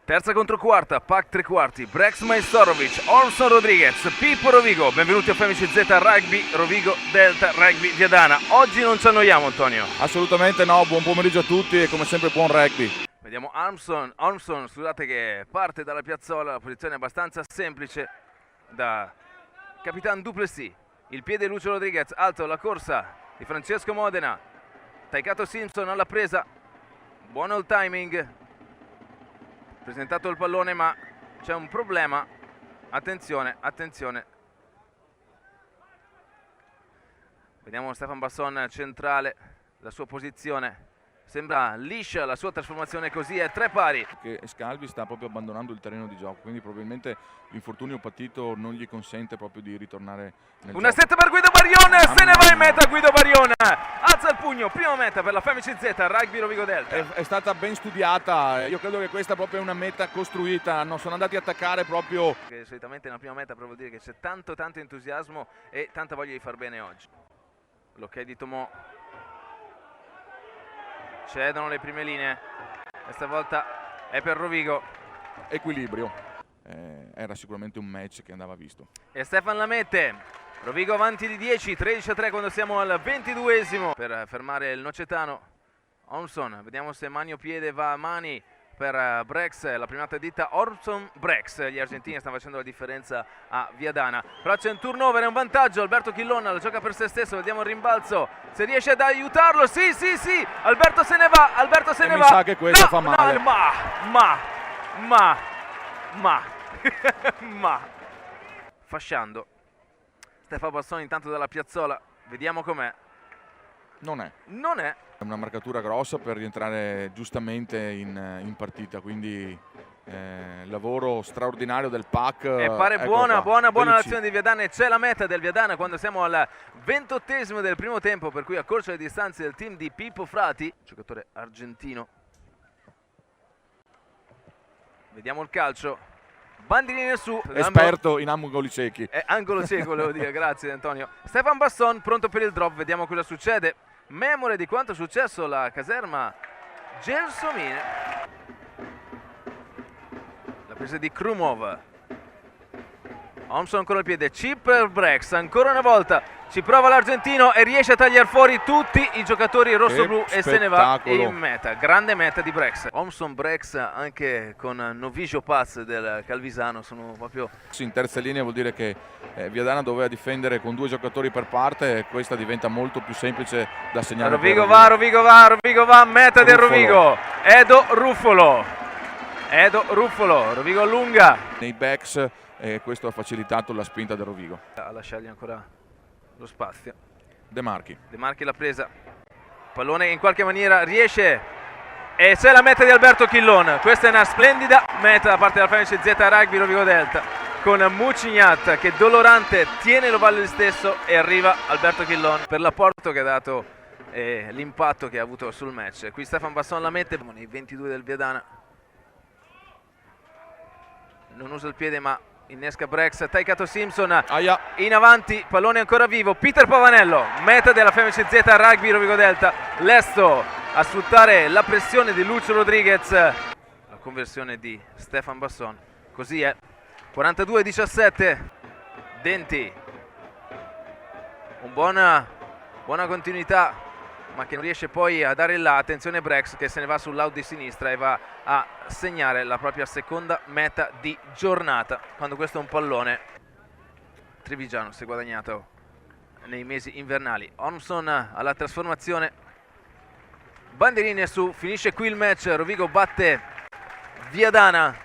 Terza contro quarta, pack tre quarti, Brex Majstorovic, Orson Rodriguez, Pippo Rovigo. Benvenuti a FMC Z Rugby Rovigo Delta Rugby Viadana. Oggi non ci annoiamo, Antonio. Assolutamente no, buon pomeriggio a tutti e come sempre buon rugby. Vediamo Armstrong, scusate, che parte dalla piazzola, la posizione è abbastanza semplice da Capitan Duplessis. Il piede Lucio Rodriguez, alto, la corsa di Francesco Modena. Taikato Simpson alla presa, buono il timing. Presentato il pallone ma c'è un problema, attenzione. Vediamo Stefan Basson centrale, la sua posizione, sembra liscia la sua trasformazione, così è 3 pari. Che Scalvi sta proprio abbandonando il terreno di gioco, quindi probabilmente l'infortunio patito non gli consente proprio di ritornare nel Una gioco. setta per Guido Barione, se ne va in meta Guido Barione, alza il pugno, prima meta per la FMC Z Rugby Rovigo Delta. È stata ben studiata, io credo che questa proprio è una meta costruita, non sono andati a attaccare proprio. Che solitamente nella prima meta però vuol dire che c'è tanto entusiasmo e tanta voglia di far bene oggi. L'ok di Tomò, cedono le prime linee, questa volta è per Rovigo. Equilibrio, era sicuramente un match che andava visto. E Stefan la mette, Rovigo avanti di 10, 13-3 quando siamo al 22esimo per fermare il nocetano. Ormson, vediamo se mani o piede va a mani per Brex, la primata dita Ormson Brex. Gli argentini stanno facendo la differenza a Viadana, però c'è un turnover, è un vantaggio. Alberto Chillon la gioca per se stesso, vediamo il rimbalzo, se riesce ad aiutarlo. Sì, Alberto se ne va, Mi sa che questo fa male. Ma fasciando Stefano Bassoni intanto dalla piazzola, vediamo com'è. Non è una marcatura grossa per rientrare giustamente in partita, quindi lavoro straordinario del pack. E pare buona l'azione di Viadana, e c'è la meta del Viadana quando siamo al 28esimo del primo tempo, per cui accorcia le distanze del team di Pippo Frati, giocatore argentino. Vediamo il calcio, bandierine su, esperto in angoli ciechi. Angolo cieco volevo dire, grazie Antonio. Stefan Basson pronto per il drop, vediamo cosa succede. Memore di quanto è successo alla caserma Gelsomine. La presa di Krumov. Ormson ancora il piede, chip per Brex, ancora una volta ci prova l'argentino e riesce a tagliare fuori tutti i giocatori rossoblu e se ne va in meta. Grande meta di Brex. Ormson Brex anche con Novicio Paz del Calvisano sono proprio in terza linea, vuol dire che Viadana doveva difendere con 2 giocatori per parte e questa diventa molto più semplice da segnare. Rovigo va, meta del Rovigo. Edo Ruffolo, Rovigo allunga nei backs e questo ha facilitato la spinta del Rovigo. a lasciargli ancora lo spazio. De Marchi la presa, pallone in qualche maniera riesce e c'è la meta di Alberto Chillon. Questa è una splendida meta da parte della FMC Z Rugby Rovigo Delta, con Mucignat che dolorante tiene l'ovalle lui stesso e arriva Alberto Chillon per l'apporto che ha dato e l'impatto che ha avuto sul match. Qui Stefan Basson la mette nei 22 del Viadana, non usa il piede ma innesca Brex, Taikato Simpson in avanti, pallone ancora vivo, Peter Pavanello, meta della FMC Z Rugby Rovigo Delta, lesto a sfruttare la pressione di Lucio Rodriguez, la conversione di Stefan Basson, così è, 42-17, Denti, buona continuità ma che non riesce poi a dare là. Attenzione Brex che se ne va sull'out di sinistra e va a segnare la propria seconda meta di giornata, quando questo è un pallone Trivigiano si è guadagnato nei mesi invernali. Ormson alla trasformazione, bandierine su, finisce qui il match, Rovigo batte Viadana